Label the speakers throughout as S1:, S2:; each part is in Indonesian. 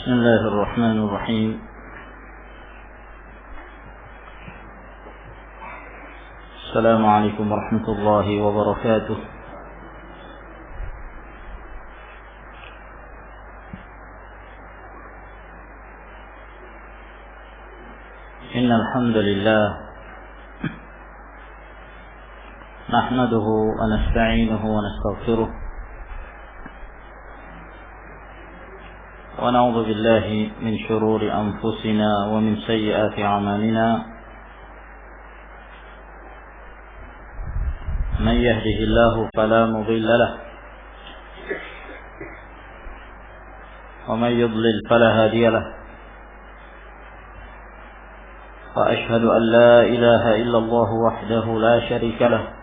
S1: بسم الله الرحمن الرحيم. السلام عليكم ورحمة الله وبركاته. إن الحمد لله نحمده ونستعينه ونستغفره ونعوذ بالله من شرور أنفسنا ومن سيئات أعمالنا. من يهده الله فلا مضل له ومن يضلل فلا هادي له. وأشهد أن لا إله إلا الله وحده لا شريك له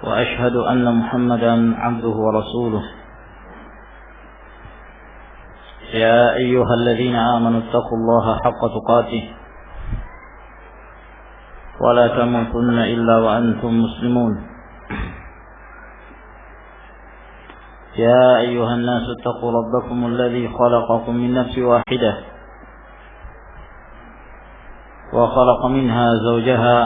S1: وأشهد أن محمدا عبده ورسوله. يا أيها الذين آمنوا اتقوا الله حق تقاته ولا تموتن إلا وأنتم مسلمون. يا أيها الناس اتقوا ربكم الذي خلقكم من نفس واحدة وخلق منها زوجها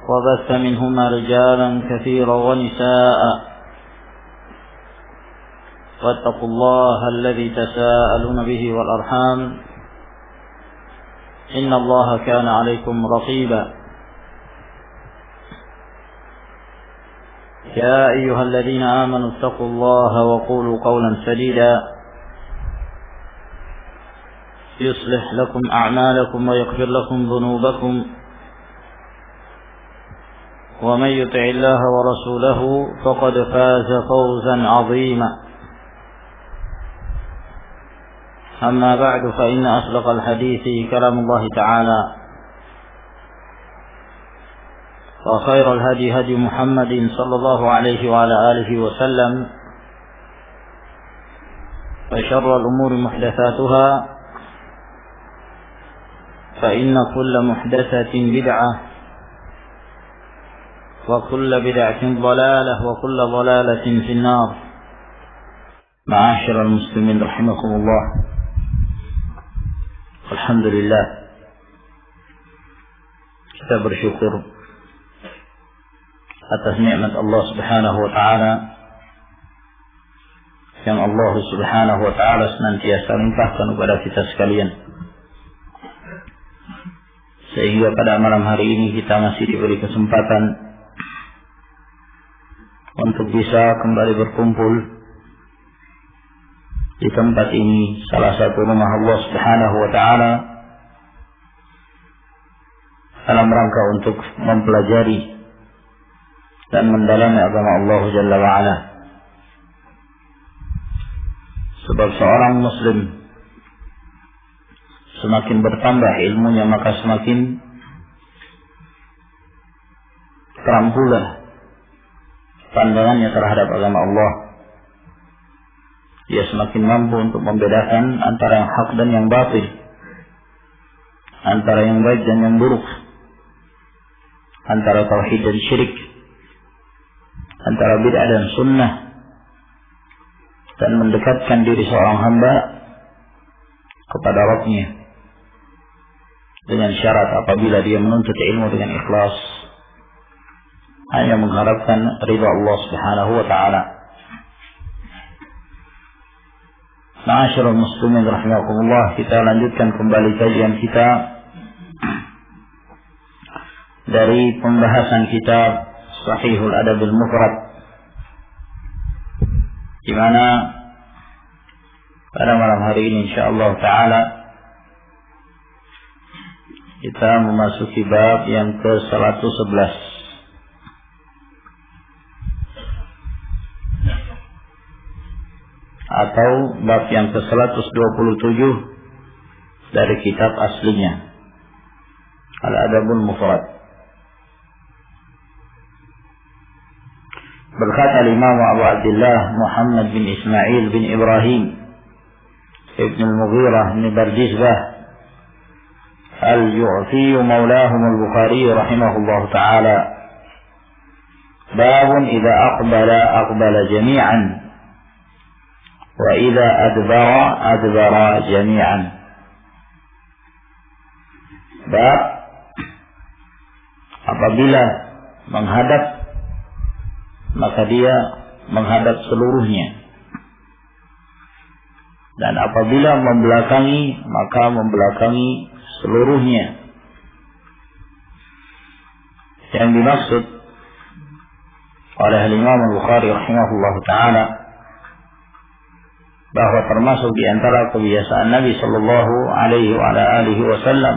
S1: وبث منهما رجالا كثيرا ونساء واتقوا الله الذي تساءلون به والأرحام إن الله كان عليكم رقيبا. يا أيها الذين آمنوا اتقوا الله وقولوا قولا سديدا يصلح لكم أعمالكم ويغفر لكم ذنوبكم ومن يطع الله ورسوله فقد فاز فوزا عظيما. أما بعد فإن أصدق الحديث كلام الله تعالى وخير الهدي هدي محمد صلى الله عليه وعلى آله وسلم وشر الأمور محدثاتها فإن كل محدثة بدعة وكل بدعة ضلالة وكل ضلالة في النار. معاشر المسلمين رحمكم الله. Alhamdulillah, kita bersyukur atas nikmat Allah Subhanahu wa taala yang Allah Subhanahu wa taala senantiasa limpahkan kepada kita sekalian, sehingga pada malam hari ini kita masih diberi kesempatan untuk bisa kembali berkumpul di tempat ini, salah satu rumah Allah Subhanahu wa taala, dalam rangka untuk mempelajari dan mendalami agama Allah Jalla wa Ala. Sebab seorang muslim semakin bertambah ilmunya, maka semakin terang pula pandangannya terhadap agama Allah. Dia semakin mampu untuk membedakan antara yang hak dan yang batil, antara yang baik dan yang buruk, antara tauhid dan syirik, antara bid'ah dan sunnah, dan mendekatkan diri seorang hamba kepada Rabb-Nya dengan syarat apabila dia menuntut ilmu dengan ikhlas, hanya mengharapkan ridha Allah Subhanahu wa taala. Ma'asyiral muslimin rahimakumullah, kita lanjutkan kembali kajian kita dari pembahasan kitab Sahihul Adabil Mufrad, di mana pada malam hari ini insyaallah taala kita memasuki bab yang ke-111, atau bab yang ke-127 dari kitab aslinya Al-Adabul Mufrad. Berkata Imam Abu Abdullah Muhammad bin Ismail bin Ibrahim Ibn al-Mughirah bin Bardizbah Al-Ju'fi maulahum al-Bukhari rahimahullah ta'ala babun idza aqbala jami'an wa idza adbara jami'an. Bab apabila menghadap maka dia menghadap seluruhnya, dan apabila membelakangi maka membelakangi seluruhnya. Yang dimaksud oleh Imam Al-Bukhari rahimahullah ta'ala bahwa termasuk di antara kebiasaan Nabi sallallahu alaihi wa alihi wasallam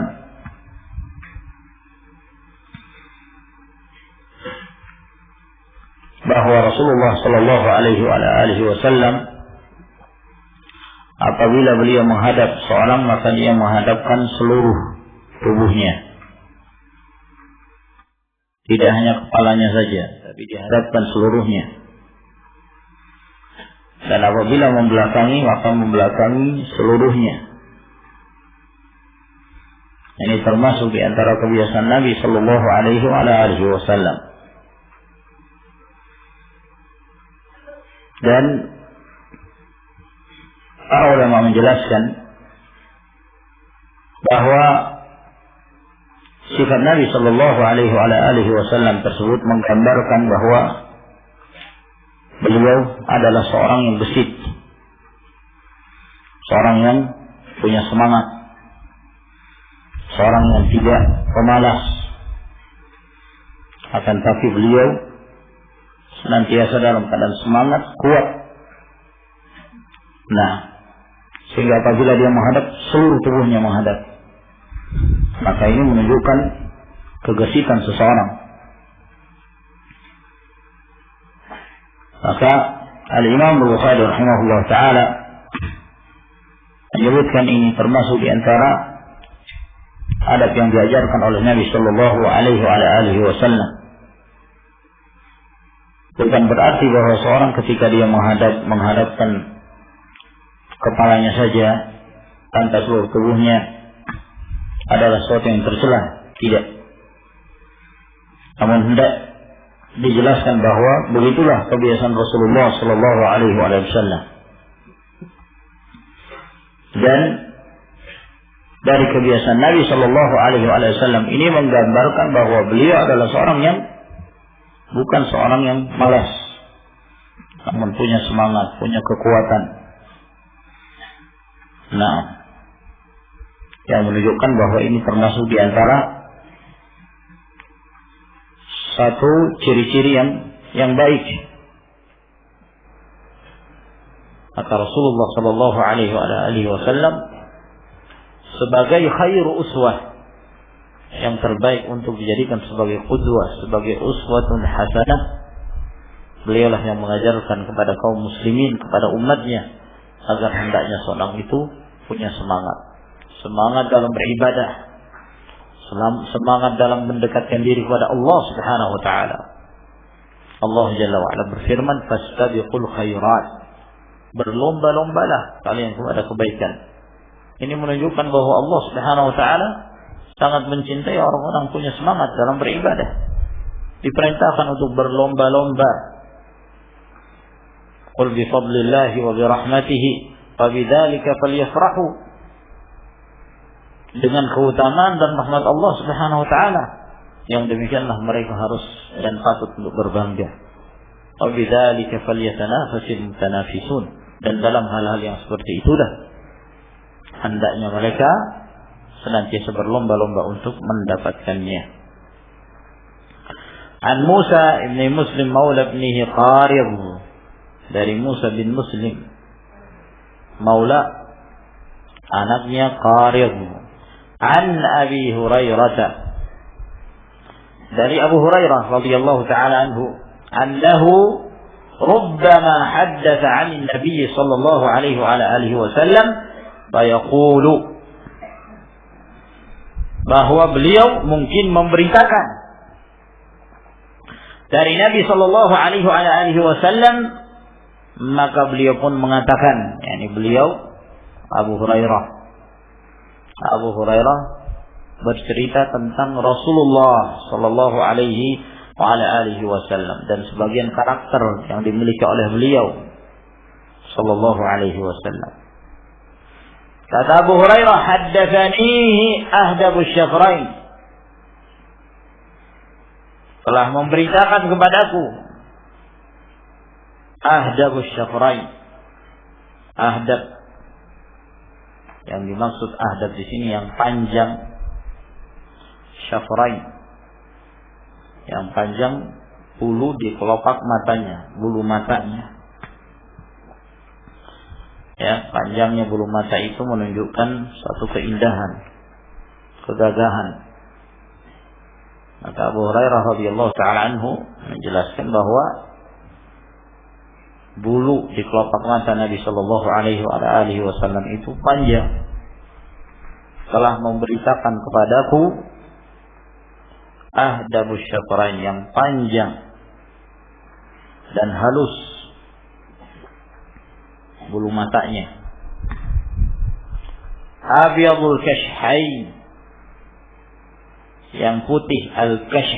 S1: bahwa Rasulullah sallallahu alaihi wa alihi wasallam apabila beliau menghadap seorang maka dia menghadapkan seluruh tubuhnya. Tidak hanya kepalanya saja, tapi dihadapkan seluruhnya. Dan apabila membelakangi maka membelakangi seluruhnya. Ini termasuk di antara kebiasaan Nabi sallallahu alaihi wa alihi wasallam. Dan para ulama menjelaskan bahwa sifat Nabi sallallahu alaihi wasallam tersebut menggambarkan bahwa beliau adalah seorang yang gesit, seorang yang punya semangat, seorang yang tidak pemalas. Akan tapi beliau senantiasa dalam keadaan semangat, kuat. Nah, sehingga apabila dia menghadap, seluruh tubuhnya menghadap, maka ini menunjukkan kegesitan seseorang. Maka Al-Imam Al-Bukhari rahimahullah ta'ala menyebutkan ini termasuk di antara adab yang diajarkan oleh Nabi sallallahu alaihi wasallam. Bukan berarti bahwa seorang ketika dia menghadapkan kepalanya saja tanpa seluruh tubuhnya adalah sesuatu yang tercela. Tidak. Namun hendak dijelaskan bahwa begitulah kebiasaan Rasulullah sallallahu alaihi wasallam. Dan dari kebiasaan Nabi sallallahu alaihi wasallam ini menggambarkan bahwa beliau adalah seorang yang bukan seorang yang malas, namun punya semangat, punya kekuatan. Nah, yang menunjukkan bahwa ini termasuk di antara satu ciri-ciri yang baik. Maka Rasulullah sallallahu alaihi wasallam sebagai khairu uswah, yang terbaik untuk dijadikan sebagai qudwah, sebagai uswatun hasanah, beliaulah yang mengajarkan kepada kaum muslimin, kepada umatnya, agar hendaknya seorang itu punya semangat dalam beribadah, semangat dalam mendekatkan diri kepada Allah Subhanahu wa taala. Allah Jalla wa Ala berfirman, "Fastabiqul khairat." Berlomba-lombalah kalian kepada kebaikan. Ini menunjukkan bahwa Allah Subhanahu wa taala sangat mencintai orang-orang punya semangat dalam beribadah. Diperintahkan untuk berlomba-lomba. Qul bi fadlillahi wa bi rahmatihi fa bidzalika falyafrahu. Dengan keutamaan dan rahmat Allah Subhanahu wa taala, yang demikianlah mereka harus dan patut untuk berbangga. Wa bidzalika falyatanafasil mutanafisun. Dan dalam hal-hal yang seperti itulah hendaknya mereka senantiasa berlomba-lomba untuk mendapatkannya. An Musa ibn Muslim maula ibnihi Qarib, dari Musa bin Muslim maula anaknya Qarib. An Abi Hurairah, dari Abu Hurairah radhiyallahu taala anhu, annahu rubbama haddatsa 'an Nabi sallallahu alaihi wa alihi wasallam fa yaqulu, bahwa beliau mungkin memberitakan dari Nabi sallallahu alaihi wasallam, maka beliau pun mengatakan, yakni beliau Abu Hurairah bercerita tentang Rasulullah sallallahu alaihi wa ala alihi wasallam, dan sebagian karakter yang dimiliki oleh beliau sallallahu alaihi wasallam. Kata Abu Hurairah, haddatsanihi ahdabu syafrain, telah memberitakan kepadaku ahdabu syafrain. Ahdab, yang dimaksud ahdab di sini yang panjang, syafrain yang panjang bulu di kelopak matanya, bulu matanya. Ya, panjangnya bulu mata itu menunjukkan suatu keindahan, kegagahan. Maka Abu Hurairah radhiyallahu taala anhu menjelaskan bahwa bulu di kelopak mata Nabi sallallahu alaihi wasallam itu panjang. Telah memberitakan kepadaku ahdabus syafrain, yang panjang dan halus bulu matanya. Abyadul kashhain, yang putih al-kashh.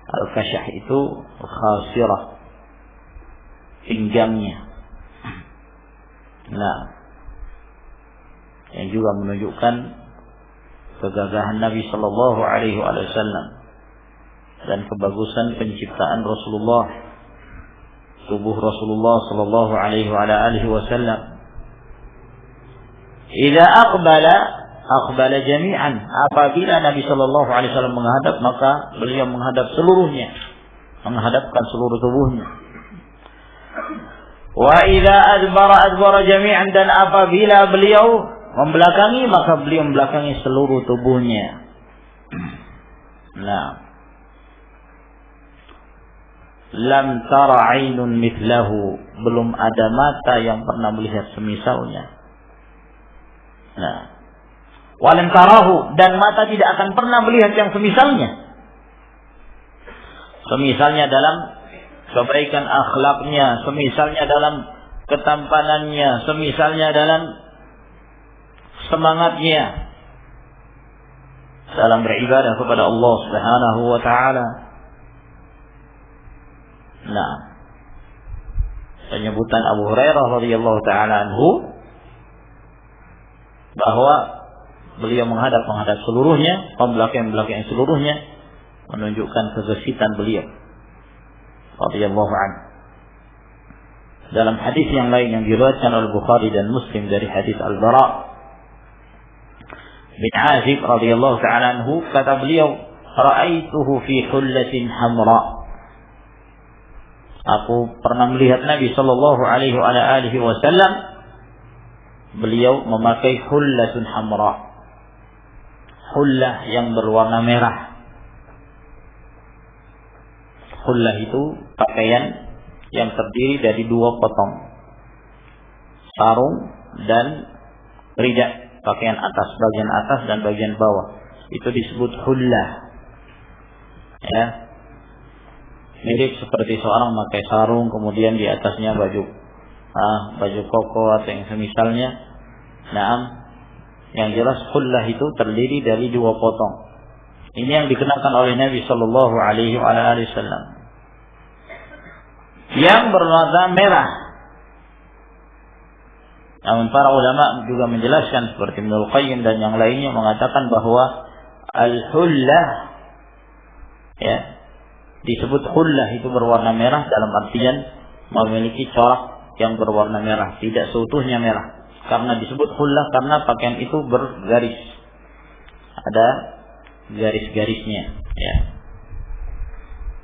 S1: Al-kashh itu khasirah, pinggangnya. Nah, yang juga menunjukkan kegagahan Nabi sallallahu alaihi wasallam dan kebagusan penciptaan Rasulullah, tubuh Rasulullah sallallahu alaihi wasallam. Idza aqbala jami'an, apabila Nabi sallallahu alaihi wasallam menghadap, maka beliau menghadap seluruhnya, menghadapkan seluruh tubuhnya. Wa idza adbara jami'an, dan apabila beliau membelakangi, maka beliau membelakangi seluruh tubuhnya. Nah, lam tara 'ainun mithlahu, belum ada mata yang pernah melihat semisalnya. Nah, walam tarahu, dan mata tidak akan pernah melihat yang semisalnya. Semisalnya dalam kebaikan akhlaknya, semisalnya dalam ketampanannya, semisalnya dalam semangatnya dalam beribadah kepada Allah Subhanahu wa taala. Nah, penyebutan Abu Hurairah radhiyallahu taala anhu bahwa beliau menghadap seluruhnya, membelakangi seluruhnya, menunjukkan kegesitan beliau radhiyallahu anhu. Dalam hadis yang lain yang diriwayatkan oleh Bukhari dan Muslim dari hadis Al-Bara bin Azib radhiyallahu ta'ala anhu, kata beliau, ra'aituhu fi hullatin hamra, aku pernah melihat Nabi sallallahu alaihi wasallam, beliau memakai hullatun hamra, hullah yang berwarna merah. Hullah itu pakaian yang terdiri dari dua potong, sarung dan rida, pakaian atas, bagian atas dan bagian bawah. Itu disebut hullah. Ya, mirip seperti seorang memakai sarung, kemudian di atasnya baju koko atau yang semisalnya. Naam, yang jelas hullah itu terdiri dari dua potong. Ini yang dikenakan oleh Nabi sallallahu alaihi wasallam, yang berwarna merah. Namun para ulama juga menjelaskan, seperti Ibnu Qayyim dan yang lainnya, mengatakan bahwa al-hullah, ya, disebut hullah itu berwarna merah dalam artian memiliki corak yang berwarna merah, tidak seutuhnya merah. Karena disebut hullah karena pakaian itu bergaris, ada garis-garisnya, ya.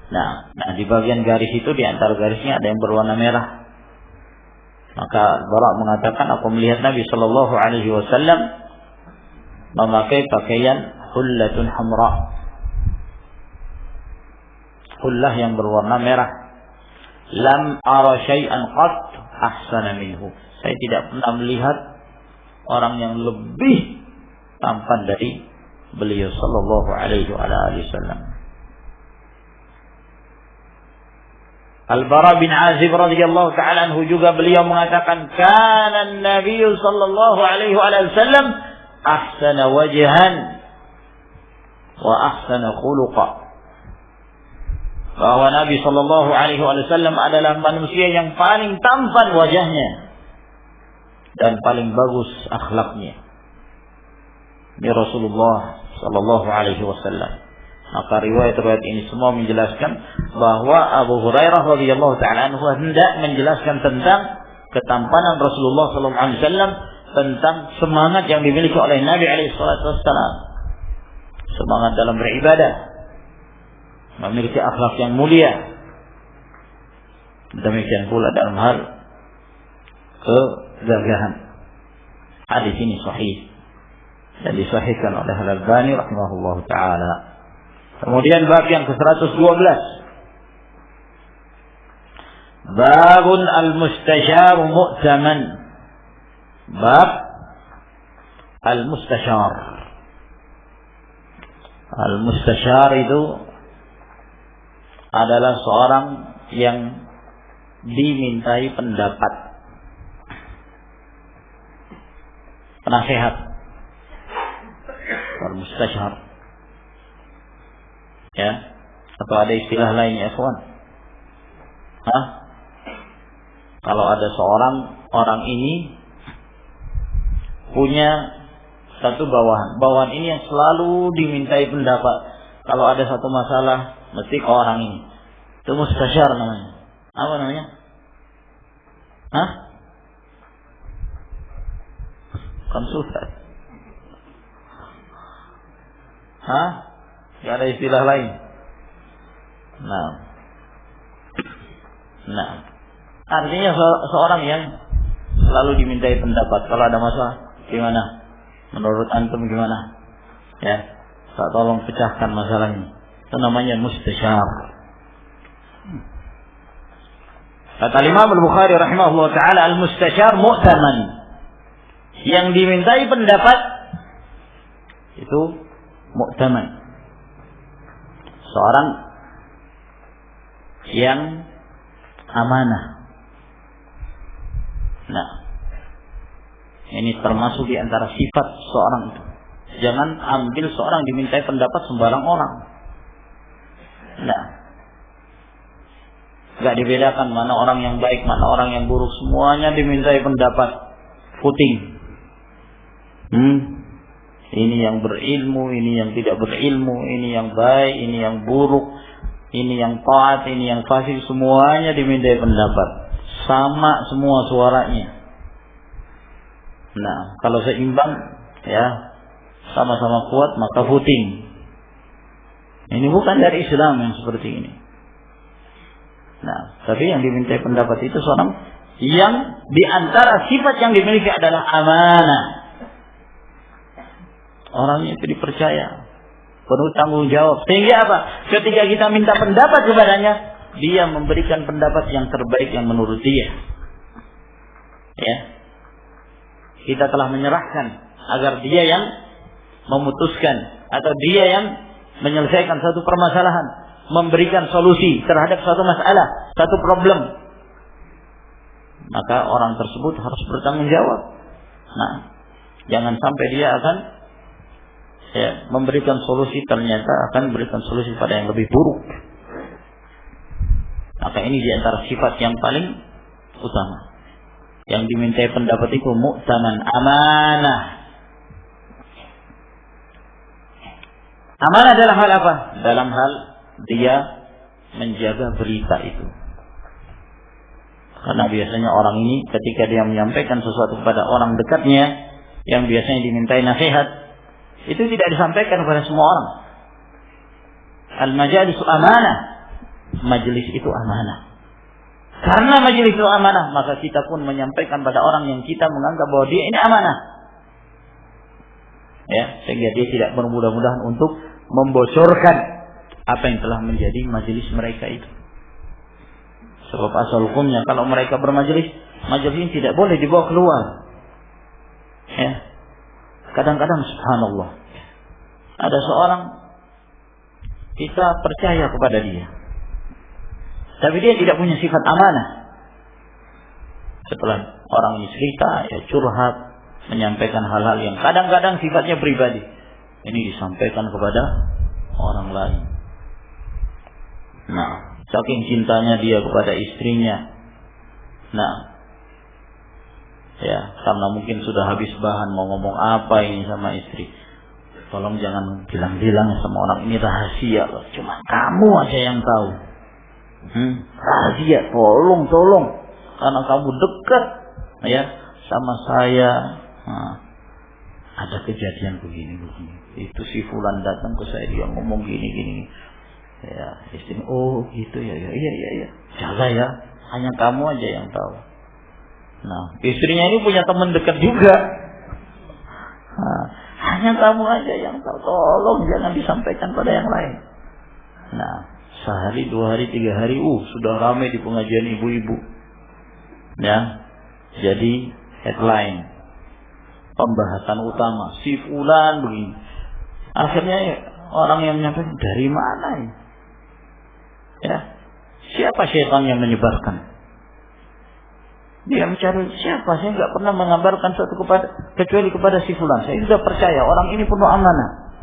S1: Nah, di bagian garis itu, di antara garisnya ada yang berwarna merah. Maka Bara mengatakan, aku melihat Nabi sallallahu alaihi wasallam memakai pakaian hullatun hamra, hullah yang berwarna merah. Lam ara syai'an qat ahsana minhu, saya tidak pernah melihat orang yang lebih tampan dari beliau sallallahu alaihi wasallam. Al-Bara bin Azib radhiyallahu ta'ala anhu juga beliau mengatakan, kana an-nabiy sallallahu alaihi wasallam ahsana wajhan wa ahsana khuluqa. bahwa Nabi Shallallahu Alaihi Wasallam adalah manusia yang paling tampan wajahnya dan paling bagus akhlaknya. Ini Rasulullah Shallallahu Alaihi Wasallam. Maka riwayat-riwayat ini semua menjelaskan bahwa Abu Hurairah radhiyallahu taala anhu hendak menjelaskan tentang ketampanan Rasulullah sallallahu alaihi wasallam, tentang semangat yang dimiliki oleh Nabi alaihi wasallam. Semangat dalam beribadah, memiliki akhlak yang mulia. Demikian pula dalam hal kegagahan. Hadis ini sahih dan disahihkan oleh Al-Albani rahimahullahu taala. Kemudian bab yang ke-112. Babun al-mustasyar mu'taman. Bab al-mustasyar. Al-mustasyar itu adalah seorang yang dimintai pendapat, penasehat. Al-mustasyar. Ya, atau ada istilah lainnya, ikhwan? Kalau ada orang ini punya satu bawahan ini yang selalu dimintai pendapat. Kalau ada satu masalah, mesti ke orang ini. Itu mustasyar namanya. Apa namanya? Konsultan. Tidak ada istilah lain. Nah, artinya seorang yang selalu dimintai pendapat. Kalau ada masalah, gimana? Menurut antum gimana? Ya, saya tolong pecahkan masalah ini. Itu namanya mustasyar. Kata Imam Al-Bukhari rahimahullah taala, al-mustasyar mu'taman. Yang dimintai pendapat itu mu'taman. Seorang yang amanah. Nah, ini termasuk di antara sifat seorang itu. Jangan ambil seorang dimintai pendapat sembarang orang. Nah, nggak dibedakan mana orang yang baik, mana orang yang buruk. Semuanya dimintai pendapat. Puting. Ini yang berilmu, ini yang tidak berilmu, ini yang baik, ini yang buruk, ini yang taat, ini yang fasik, semuanya dimintai pendapat. Sama semua suaranya. Nah, kalau seimbang, ya, sama-sama kuat, maka voting. Ini bukan dari Islam yang seperti ini. Nah, tapi yang dimintai pendapat itu seorang yang diantara sifat yang dimiliki adalah amanah. Orangnya itu dipercaya, penuh tanggung jawab. Sehingga apa? Ketika kita minta pendapat kepadanya, dia memberikan pendapat yang terbaik yang menurut dia. Ya, kita telah menyerahkan agar dia yang memutuskan atau dia yang menyelesaikan satu permasalahan, memberikan solusi terhadap satu masalah, satu problem. Maka orang tersebut harus bertanggung jawab. Nah, jangan sampai dia akan memberikan solusi, ternyata akan memberikan solusi pada yang lebih buruk. Maka ini diantara sifat yang paling utama. Yang dimintai pendapat itu mu'taman, amanah. Amanah dalam hal apa? Dalam hal dia menjaga berita itu. Karena biasanya orang ini ketika dia menyampaikan sesuatu kepada orang dekatnya yang biasanya dimintai nasihat, itu tidak disampaikan kepada semua orang. Al-majalis amanah. Majelis itu amanah. Karena majelis itu amanah, maka kita pun menyampaikan pada orang yang kita menganggap bahwa dia ini amanah. Ya, sehingga dia tidak bermudah-mudahan untuk membocorkan apa yang telah menjadi majelis mereka itu. Sebab asal hukumnya kalau mereka bermajelis, majelis ini tidak boleh dibawa keluar. Ya. Kadang-kadang subhanallah, ada seorang kita percaya kepada dia, tapi dia tidak punya sifat amanah. Setelah orang ini cerita, ya curhat, menyampaikan hal-hal yang kadang-kadang sifatnya pribadi, ini disampaikan kepada orang lain. Nah, Saking cintanya dia kepada istrinya. Nah, ya, karena mungkin sudah habis bahan mau ngomong apa ini sama istri. Tolong jangan bilang-bilang sama orang, ini rahasia loh. Cuma kamu aja yang tahu. Rahasia, tolong. Karena kamu dekat ya sama saya. Nah, ada kejadian begini. Itu si fulan datang ke saya, dia ngomong gini. Ya, istri, oh gitu ya. Iya. Jaga ya, hanya kamu aja yang tahu. Nah, istrinya ini punya teman dekat juga. Nah, hanya kamu aja yang tahu. Tolong jangan disampaikan pada yang lain. Nah, sehari, 2 hari, 3 hari, sudah ramai di pengajian ibu-ibu. Ya, jadi headline, pembahasan utama, si fulan begini. Akhirnya orang yang menyampaikan, dari mana ini? Ya, siapa syaitan yang menyebarkan? Dia mencari siapa? Saya nggak pernah mengabarkan kecuali kepada si fulan. Saya sudah percaya orang ini penuh amanah.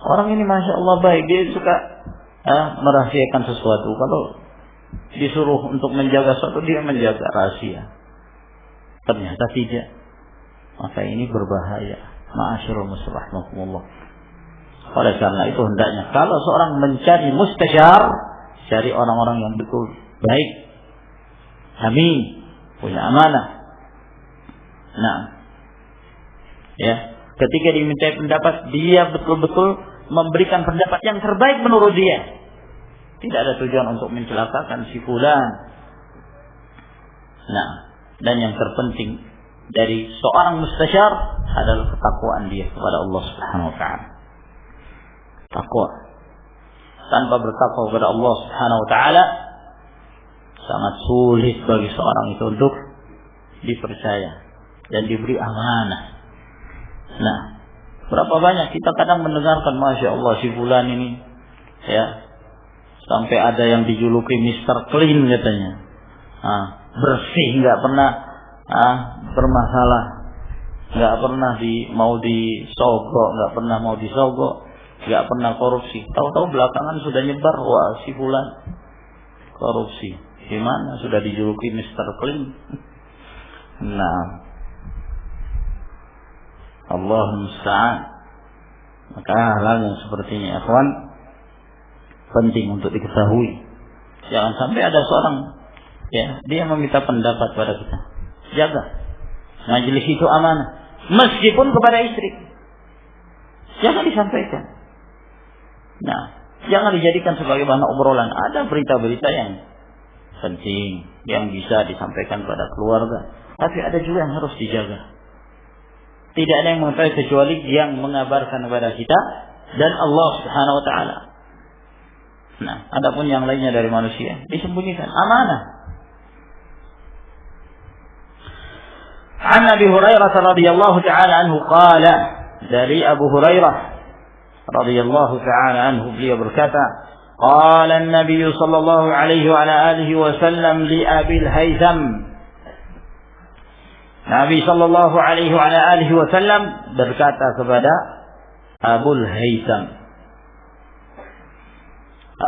S1: Orang ini masya Allah baik. Dia suka merahasiakan sesuatu. Kalau disuruh untuk menjaga sesuatu, dia menjaga rahasia. Ternyata tidak. Maka ini berbahaya. Ma'asyirul muslimin. Oleh karena itu hendaknya kalau seorang mencari mustasyar, cari orang-orang yang betul baik, amin, punya amanah. Nah, ya, ketika diminta pendapat, dia betul-betul memberikan pendapat yang terbaik menurut dia. Tidak ada tujuan untuk mencelakakan si fulan. Nah, dan yang terpenting dari seorang mustasyar adalah ketakwaan dia kepada Allah Subhanahu wa taala. Takwa. Tanpa bertakwa kepada Allah Subhanahu wa taala, sangat sulit bagi seorang itu untuk dipercaya dan diberi amanah. Nah, berapa banyak kita kadang mendengarkan, masya Allah si fulan ini, ya, sampai ada yang dijuluki Mr. Clean katanya. Bersih, nggak pernah bermasalah, nggak pernah mau disogok, nggak pernah mau disogok, nggak pernah korupsi. Tahu-tahu belakangan sudah nyebar, wah si fulan korupsi. Gimana sudah dijuluki Mr. Clean? Nah, Allah musta'an. Maka hal yang seperti ini, ikhwan, penting untuk diketahui. Jangan sampai ada seorang, ya, dia meminta pendapat pada kita. Jaga. Majelis itu amanah, meskipun kepada istri. Jangan disampaikan. Nah, jangan dijadikan sebagai bahan obrolan. Ada berita-berita yang penting yang bisa disampaikan pada keluarga, tapi ada juga yang harus dijaga. Tidak ada yang mengetahui kecuali yang mengabarkan kepada kita dan Allah Subhanahu wa taala. Nah, adapun yang lainnya dari manusia disembunyikan, amanah. An Abi Hurairah radhiyallahu taala anhu qala, dari Abu Hurairah radhiyallahu taala anhu, beliau berkata, qala an-nabiy sallallahu alaihi wa ala alihi wasallam li Abil Haytham. Nabi sallallahu alaihi wa ala alihi wasallam berkata kepada Abul Haytham.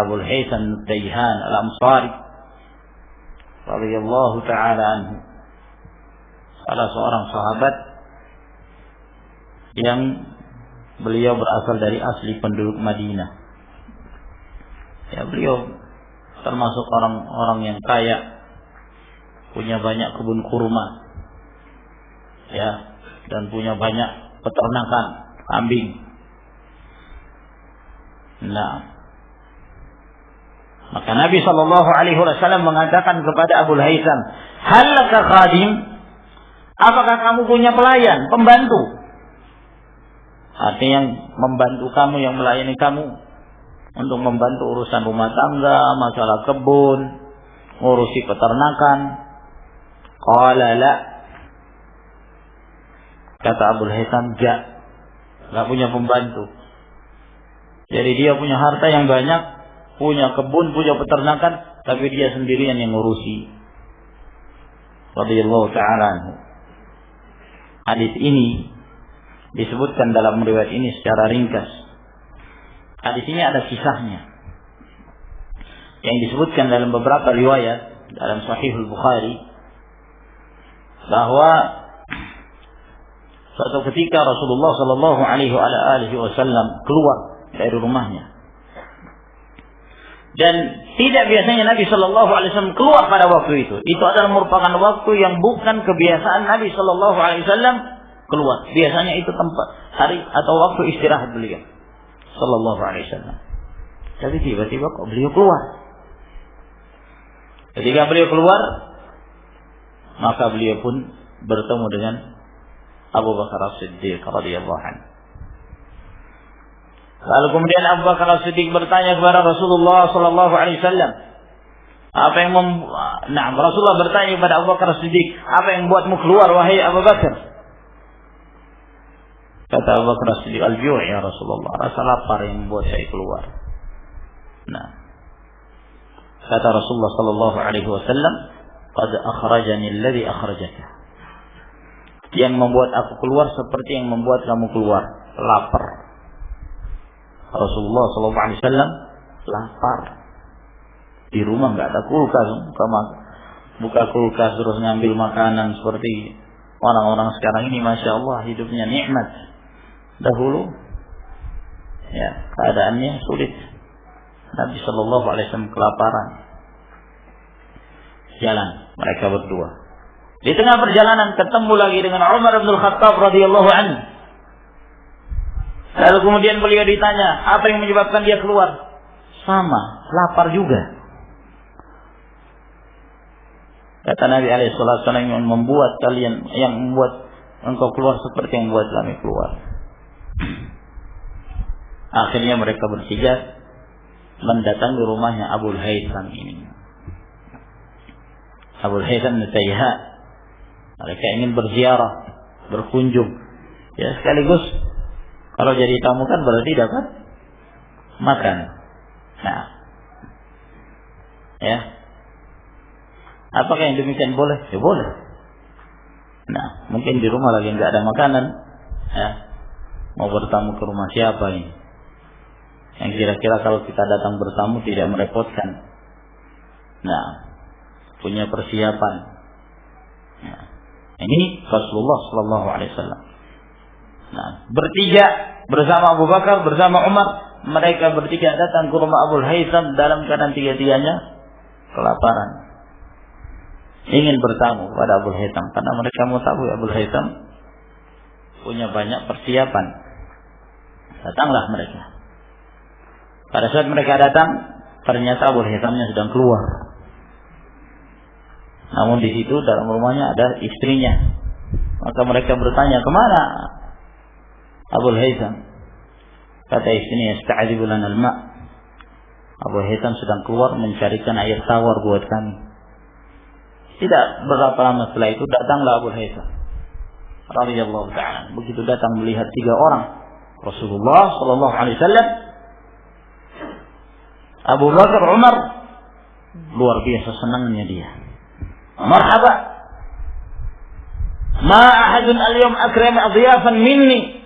S1: Abul Haytham Tayhan Al-Ansari radhiyallahu taala anhu, salah seorang sahabat yang beliau berasal dari asli penduduk Madinah. Ya, beliau termasuk orang-orang yang kaya, punya banyak kebun kurma, ya, dan punya banyak peternakan kambing. Nah, maka Nabi sallallahu alaihi wasallam mengatakan kepada Abul Haytham, "Hal laka khadim?" Apakah kamu punya pelayan, pembantu? Artinya yang membantu kamu, yang melayani kamu untuk membantu urusan rumah tangga, masalah kebun, ngurusi peternakan. Qala la. Kata Abul Haytham, enggak punya pembantu. Jadi dia punya harta yang banyak, punya kebun, punya peternakan, tapi dia sendirian yang ngurusi. Radhiyallahu ta'ala anhu. Hadis ini disebutkan dalam riwayat ini secara ringkas. Hadis ini ada kisahnya. yang disebutkan dalam beberapa riwayat dalam Sahihul Bukhari bahwa suatu ketika Rasulullah Shallallahu Alaihi Wasallam keluar dari rumahnya, dan tidak biasanya Nabi Shallallahu Alaihi Wasallam keluar pada waktu itu. Itu adalah merupakan waktu yang bukan kebiasaan Nabi Shallallahu Alaihi Wasallam keluar. Biasanya itu tempat hari atau waktu istirahat beliau Shallallahu Alaihi Wasallam. Tapi tiba-tiba kok beliau keluar. Ketika beliau keluar, maka beliau pun bertemu dengan Abu Bakar As-Siddiq radhiyallahu anhu. Lalu kemudian Abu Bakar As-Siddiq bertanya kepada Rasulullah sallallahu alaihi wasallam, apa yang Rasulullah bertanya kepada Abu Bakar As-Siddiq, apa yang membuatmu keluar wahai Abu Bakar? Kata Abu Bakar As-Siddiq, al-ju' ya Rasulullah, rasa lapar yang membuat saya keluar. Kata Rasulullah sallallahu alaihi wasallam, qad akhrajani alladhi akhrajaka. Yang membuat aku keluar seperti yang membuat kamu keluar, lapar. Rasulullah sallallahu alaihi wasallam lapar. Di rumah enggak ada kulkas, buka kulkas terus ngambil makanan seperti orang-orang sekarang ini, masya Allah hidupnya nikmat. Dahulu ya keadaannya sulit. Nabi sallallahu alaihi wasallam kelaparan. Jalan mereka berdua. Di tengah perjalanan ketemu lagi dengan Umar bin Khattab radhiyallahu anhu. Lalu kemudian beliau ditanya, apa yang menyebabkan dia keluar? Sama, lapar juga. Kata Nabi alaihi wasallam, yang membuat engkau keluar seperti yang membuat kami keluar. Akhirnya mereka bertiga mendatangi rumahnya Abul Haytham ini. Abul Haytham Nutayha. Mereka ingin berziarah, berkunjung. Ya sekaligus kalau jadi tamu kan berarti dapat makan. Nah, ya. Apakah yang demikian boleh? Ya boleh. Nah, mungkin di rumah lagi nggak ada makanan. Ya. Mau bertamu ke rumah siapa ini? Yang kira-kira kalau kita datang bertamu tidak merepotkan. Nah, punya persiapan. Nah, ini Rasulullah Sallallahu Alaihi Wasallam. Nah, bertiga bersama Abu Bakar, bersama Umar, mereka bertiga datang ke rumah Abul Haytham dalam keadaan tiga-tiganya kelaparan. Ingin bertamu pada Abul Haytham karena mereka mau tahu Abul Haytham punya banyak persiapan. Datanglah mereka. Pada saat mereka datang, ternyata Abul Haythamnya sedang keluar. Namun di situ dalam rumahnya ada istrinya. Maka mereka bertanya, kemana Abul Haytham? Kata istrinya, "Yasta'dzibu lana al-ma'." Abul Haytham sedang keluar mencarikan air tawar buat kami. Tidak berapa lama setelah itu datanglah Abul Haytham radhiyallahu ta'ala. Begitu datang melihat tiga orang, Rasulullah sallallahu alaihi wasallam, Abu Bakar, Umar, luar biasa senangnya dia. Marhaba. Ma ahadun al-yawm akram adhiyafan minni.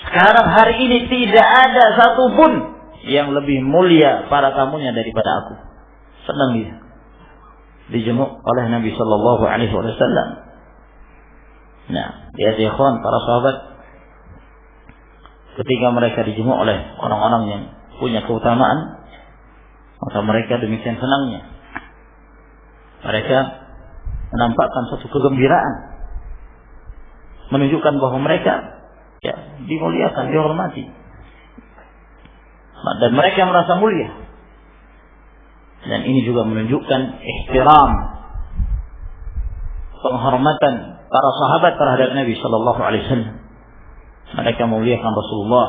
S1: Sekarang hari ini tidak ada satupun yang lebih mulia para tamunya daripada aku. Senang dia. Dijenguk oleh Nabi sallallahu alaihi wasallam. Nah, lihat ya ikhwan, para sahabat, ketika mereka dijenguk oleh orang-orang yang punya keutamaan, maka mereka demikian senangnya. Mereka menampakkan suatu kegembiraan, menunjukkan bahwa mereka ya dimuliakan, dihormati, dan mereka merasa mulia. Dan ini juga menunjukkan ihtiram, penghormatan para sahabat terhadap Nabi Sallallahu Alaihi Wasallam. Mereka memuliakan Rasulullah,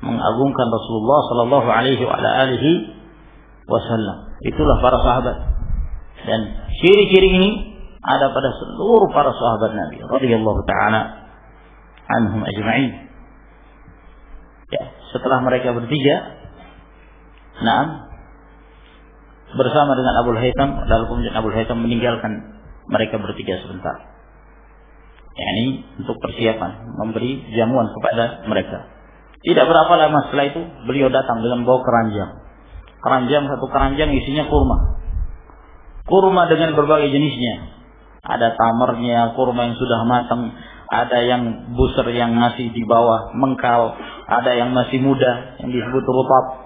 S1: mengagungkan Rasulullah Sallallahu Alaihi Wasallam. Itulah para sahabat. Dan ciri-ciri ini ada pada seluruh para sahabat Nabi radhiyallahu ta'ala anhum ajma'in. Ya, setelah mereka bertiga, bersama dengan Abul Haytham, lalu kemudian Abul Haytham meninggalkan mereka bertiga sebentar. Yani untuk persiapan, memberi jamuan kepada mereka. Tidak berapa lama setelah itu, beliau datang dengan bawa keranjang. satu keranjang isinya kurma. Kurma dengan berbagai jenisnya. Ada tamarnya, kurma yang sudah matang, ada yang busur yang masih di bawah mengkal, ada yang masih muda yang disebut rutab.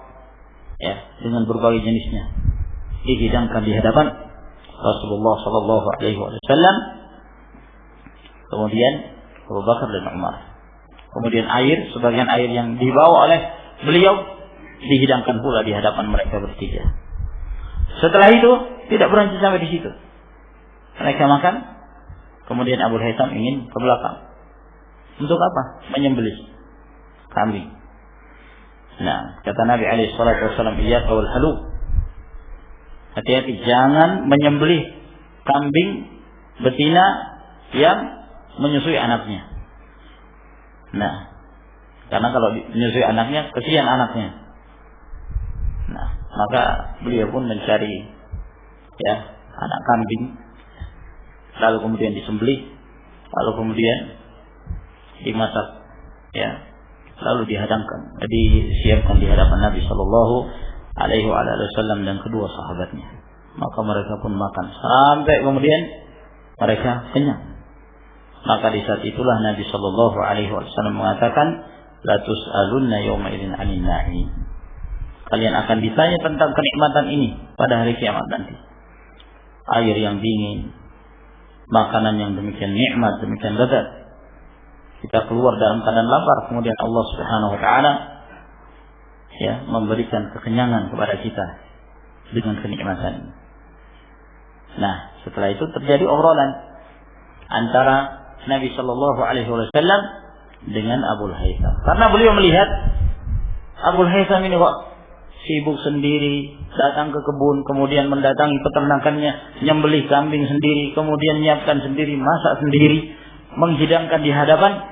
S1: Ya, dengan berbagai jenisnya. Dihidangkan di hadapan Rasulullah sallallahu alaihi wasallam. Kemudian Abu Bakar dan Umar. Kemudian sebagian air yang dibawa oleh beliau dihidangkan pula di hadapan mereka bertiga. Setelah itu tidak berhenti sampai di situ. Mereka makan. Kemudian Abu Haytham ingin ke belakang. Untuk apa? Menyembelih kambing. Nah, kata Nabi alaihi salatu wasallam, iyyaka wal halu. Hati-hati, jangan menyembelih kambing betina yang menyusui anaknya. Nah, karena kalau menyusui anaknya, kesian anaknya. Nah, maka beliau pun mencari anak kambing, lalu kemudian disembelih, lalu kemudian dimasak, lalu disiapkan di hadapan Nabi Shallallahu Alaihi Wasallam dan kedua sahabatnya. Maka mereka pun makan sampai kemudian mereka kenyang. Maka di saat itulah Nabi Shallallahu Alaihi Wasallam mengatakan, la tus'alunna yawma idzin 'anil na'im. Kalian akan ditanya tentang kenikmatan ini pada hari kiamat nanti. Air yang dingin, makanan yang demikian nikmat, demikian lezat. Kita keluar dalam keadaan lapar, kemudian Allah Subhanahu wa taala memberikan kekenyangan kepada kita dengan kenikmatan. Nah, setelah itu terjadi obrolan antara Nabi Shallallahu Alaihi Wasallam dengan Abu Haytham. Karena beliau melihat Abu Haytham ini kok sibuk sendiri, datang ke kebun, kemudian mendatangi peternakannya, nyembelih kambing sendiri, kemudian menyiapkan sendiri, masak sendiri, menghidangkan di hadapan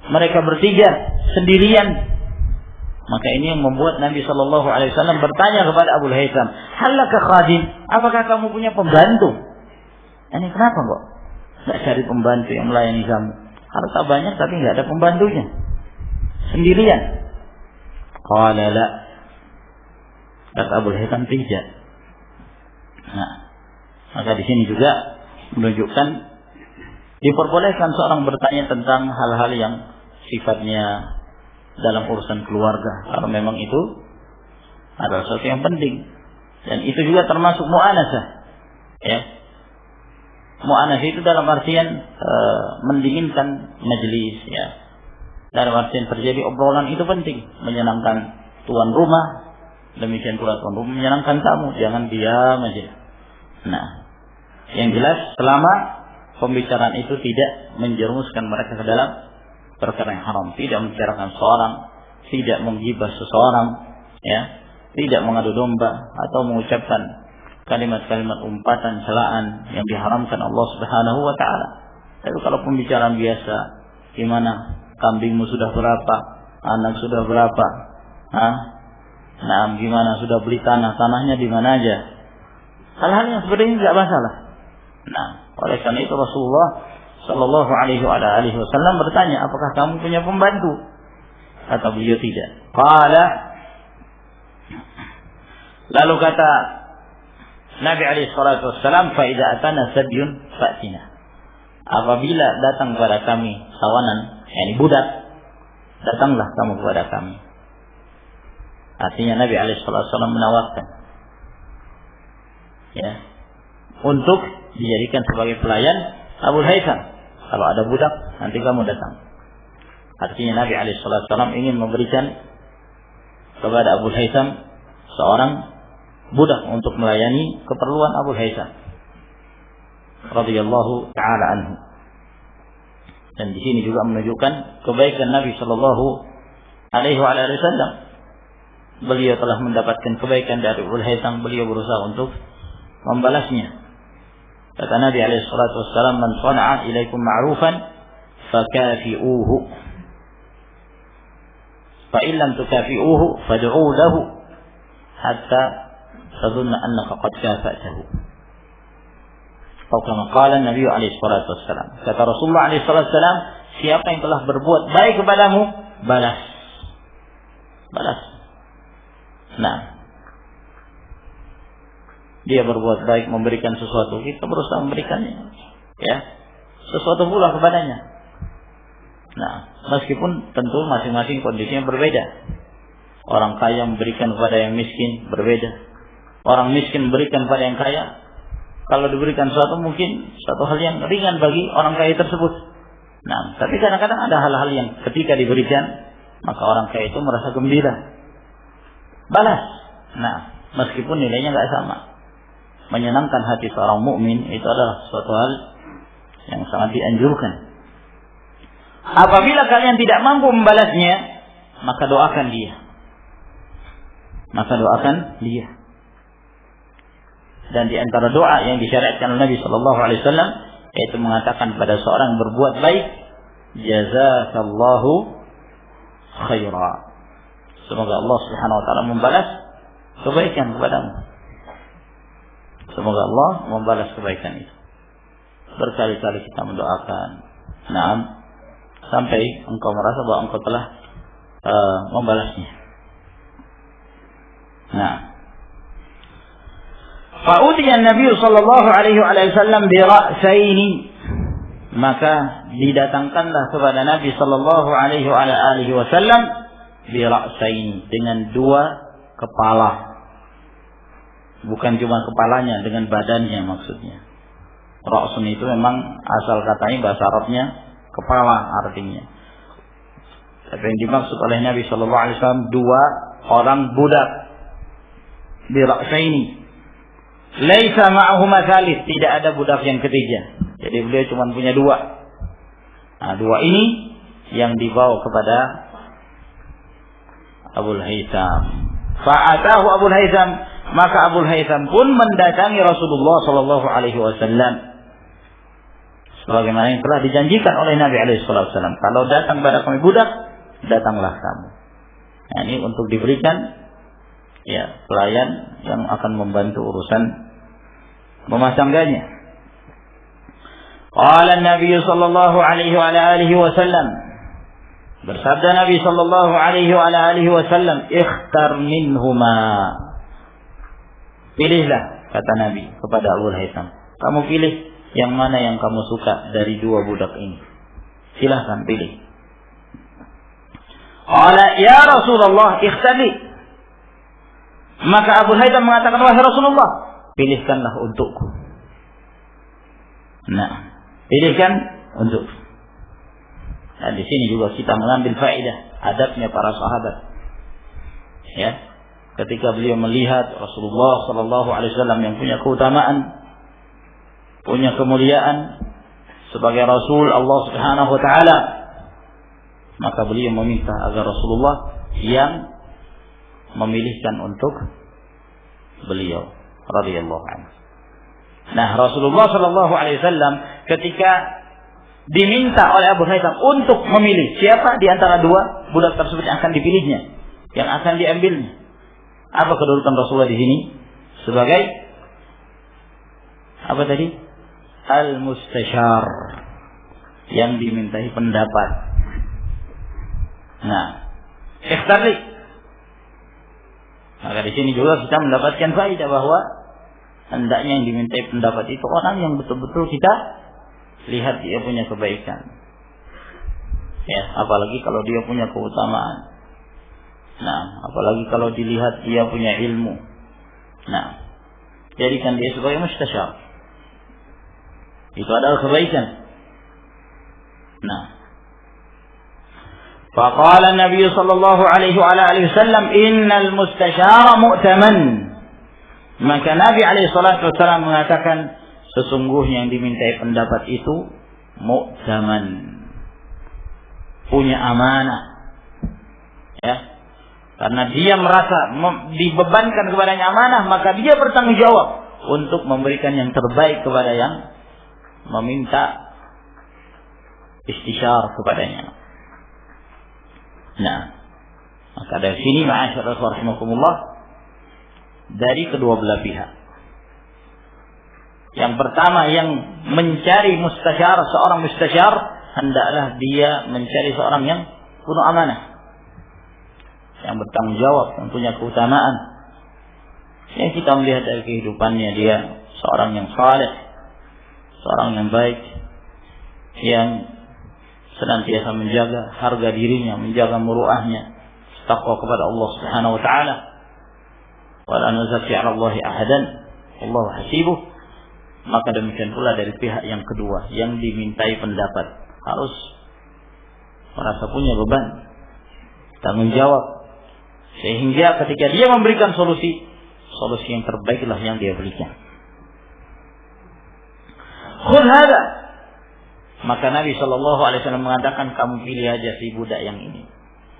S1: mereka bertiga sendirian. Maka ini yang membuat Nabi Shallallahu Alaihi Wasallam bertanya kepada Abu Haytham, halaka khadim, apakah kamu punya pembantu? Ini kenapa kok nggak cari pembantu yang melayani kamu? Harta banyak tapi nggak ada pembantunya, sendirian. Qala la, kata Abu Haytham, tidak. Nah, maka di sini juga menunjukkan diperbolehkan seorang bertanya tentang hal-hal yang sifatnya dalam urusan keluarga, kalau memang itu adalah sesuatu yang penting. Dan itu juga termasuk mu'anasah. Mu'anasah itu dalam artian mendinginkan majelis, dalam artian terjadi obrolan itu penting, menyenangkan tuan rumah, demikian pula tuan rumah menyenangkan tamu, jangan diam aja. Nah, yang jelas selama pembicaraan itu tidak menjerumuskan mereka ke dalam perkara yang haram, tidak membicarakan seorang, tidak menggibah seseorang, tidak mengadu domba atau mengucapkan kalimat-kalimat umpatan celaan yang diharamkan Allah Subhanahu wa taala. Tapi kalau pembicaraan biasa, gimana kambingmu sudah berapa, anak sudah berapa, nah gimana sudah beli tanahnya di mana aja, hal-hal yang seperti ini tidak masalah. Nah, oleh karena itu Rasulullah Sallallahu Alaihi Wasallam bertanya, apakah kamu punya pembantu? Kata beliau, tidak. Qala, lalu kata Nabi alaihi salatu wassalam, fa idza atana sabyun fa'tina. Apabila datang kepada kami tawanan, budak, datanglah kamu kepada kami. Artinya Nabi alaihi salatu wassalam menawarkan untuk dijadikan sebagai pelayan Abu Haytham. Kalau ada budak, nanti kamu datang. Artinya Nabi alaihi salatu wassalam ingin memberikan kepada Abu Haytham seorang budak untuk melayani keperluan Abu Haytham radhiyallahu taala anhu. Dan di sini juga menunjukkan kebaikan Nabi sallallahu alaihi wasallam. Beliau telah mendapatkan kebaikan dari Abu Haytham, beliau berusaha untuk membalasnya. Kata Nabi alaihi salatu wassalam, man sana'a ilaikum ma'rufan fakafi'uhu, fa in lam tukafi'uhu fad'u lahu hatta tadhunna annaka qad kafa'tahu. Atau kama qala Nabi alaihi salatu wassalam, kata Rasulullah alaihi salatu wassalam, siapa yang telah berbuat baik kepadamu, balas. Nah, dia berbuat baik, memberikan sesuatu, kita berusaha memberikannya, ya, sesuatu pula kepadanya. Nah, meskipun tentu masing-masing kondisinya berbeda. Orang kaya memberikan kepada yang miskin berbeda. Orang miskin memberikan kepada yang kaya, kalau diberikan sesuatu mungkin satu hal yang ringan bagi orang kaya tersebut. Nah, tapi kadang-kadang ada hal-hal yang ketika diberikan, maka orang kaya itu merasa gembira, balas. Nah, meskipun nilainya nggak sama, menyenangkan hati seorang mukmin itu adalah suatu hal yang sangat dianjurkan. Apabila kalian tidak mampu membalasnya, maka doakan dia. Dan di antara doa yang disyariatkan oleh Nabi Sallallahu Alaihi Wasallam yaitu mengatakan pada seorang berbuat baik, jazakallahu khaira. Semoga Allah Subhanahu Wa Taala membalas kebaikan kepadamu. Semoga Allah membalas kebaikan itu. Berkali-kali kita mendoakan, sampai engkau merasa bahwa engkau telah membalasnya. Fa'utiya Nabi sallallahu alaihi wasallam bi ra'saini, maka didatangkanlah kepada Nabi sallallahu alaihi wasallam bi ra'saini, dengan dua kepala. Bukan cuma kepalanya, dengan badannya maksudnya. Ra'sun itu memang asal katanya bahasa Arabnya kepala artinya. Tapi yang dimaksud oleh Nabi sallallahu alaihi wasallam dua orang budak bi ra'saini. Laisa ma'ahuma thalith, tidak ada budak yang ketiga. Jadi beliau cuma punya dua. Nah, dua ini yang dibawa kepada Abul Haytham. Fa'atahu Abul Haytham, maka Abul Haytham pun mendatangi Rasulullah sallallahu alaihi wasallam. Sebagaimana yang telah dijanjikan oleh Nabi alaihi wasallam, kalau datang pada kami budak, datanglah kamu. Nah, ini untuk diberikan pelayan yang akan membantu urusan memasangganya. Qala Nabi sallallahu alaihi wa alihi wasallam, bersabda Nabi sallallahu alaihi wa alihi wasallam, ikhtar minhuma. Pilihlah, kata Nabi kepada Abu Haytham, kamu pilih yang mana yang kamu suka dari dua budak ini. Silahkan pilih. Qala ya Rasulullah ikhtari. Maka Abu Haytham mengatakan, wahai Rasulullah, pilihkanlah untukku. Nah, pilihkan untukku. Nah, di sini juga kita mengambil faedah adabnya para sahabat. Ya, ketika beliau melihat Rasulullah sallallahu alaihi wasallam yang punya keutamaan, punya kemuliaan sebagai Rasul Allah Subhanahu wa taala, maka beliau meminta agar Rasulullah yang memilihkan untuk beliau radhiyallahu anhu. Nah, Rasulullah sallallahu alaihi wasallam ketika diminta oleh Abu Haytham untuk memilih siapa di antara dua budak tersebut yang akan dipilihnya, yang akan diambilnya, apa kedudukan Rasulullah di sini? Sebagai apa tadi? Al-mustasyar, yang dimintai pendapat. Nah, ikhtari. Maka di sini juga kita mendapatkan faedah bahwa hendaknya yang dimintai pendapat itu orang yang betul-betul kita lihat dia punya kebaikan. Ya, apalagi kalau dia punya keutamaan. Nah, apalagi kalau dilihat dia punya ilmu. Nah, jadikan dia sebagai mustasyar. Itu adalah kebaikan. Nah, faqala Nabi sallallahu alaihi wasallam innal mustasyara mu'taman. Maka Nabi alaihi salatu wasallam mengatakan sesungguhnya yang dimintai pendapat itu mu'taman, punya amanah. Ya. Karena dia merasa dibebankan kepadanya amanah, maka dia bertanggung jawab untuk memberikan yang terbaik kepada yang meminta istisyar kepadanya. Nah, maka dari sini ma'asyiral rahimakumullah, dari kedua belah pihak. Yang pertama yang mencari mustasyar, seorang mustasyar hendaklah dia mencari seorang yang penuh amanah, yang bertanggung jawab, yang punya keutamaan. Yang kita melihat dari kehidupannya, dia seorang yang saleh, seorang yang baik, yang senantiasa menjaga harga dirinya, menjaga muruahnya, takwa kepada Allah Subhanahu wa taala. Wala nuzaki 'ala Allahi ahadan, Allahu hasibuh. Maka demikian pula dari pihak yang kedua yang dimintai pendapat, harus merasa punya beban tanggung jawab, sehingga ketika dia memberikan solusi yang terbaiklah yang dia berikan. Khudh hada, maka Nabi sallallahu alaihi wasallam mengatakan, kamu pilih aja si budak yang ini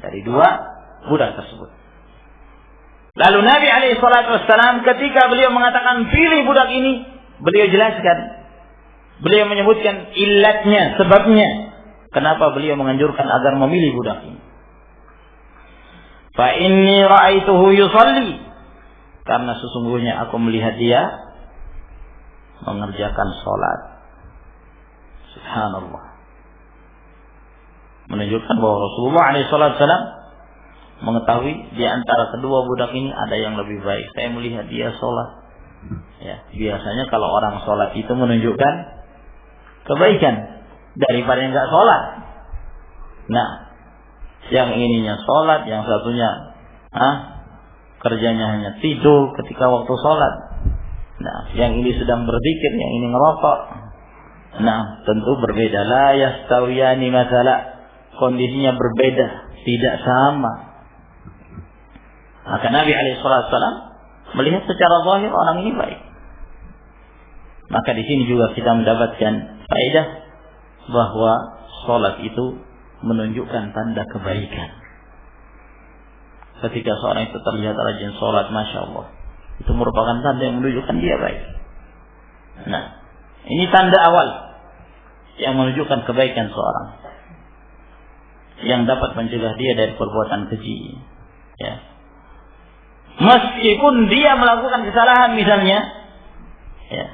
S1: dari dua budak tersebut. Lalu Nabi alaihi salatu wasallam ketika beliau mengatakan pilih budak ini, beliau jelaskan, beliau menyebutkan illatnya, sebabnya kenapa beliau menganjurkan agar memilih budak ini. Fa inni ra'aituhu yusalli, karena sesungguhnya aku melihat dia mengerjakan salat. Subhanallah. Menunjukkan bahwa Rasulullah SAW mengetahui di antara kedua budak ini ada yang lebih baik. Saya melihat dia salat. Ya, biasanya kalau orang salat itu menunjukkan kebaikan daripada yang enggak salat. Nah, yang ininya salat, yang satunya kerjanya hanya tidur ketika waktu salat. Nah, yang ini sedang berzikir, yang ini ngerokok. Nah, tentu berbeda. La yastawiyani masalah, kondisinya berbeda, tidak sama. Maka Nabi SAW melihat secara zahir orang ini baik. Maka di sini juga kita mendapatkan faedah bahwa salat itu menunjukkan tanda kebaikan. Ketika seorang itu terlihat rajin salat, masya Allah, itu merupakan tanda yang menunjukkan dia baik. Nah, ini tanda awal yang menunjukkan kebaikan seorang, yang dapat mencegah dia dari perbuatan keji. Ya. Meskipun dia melakukan kesalahan misalnya, ya,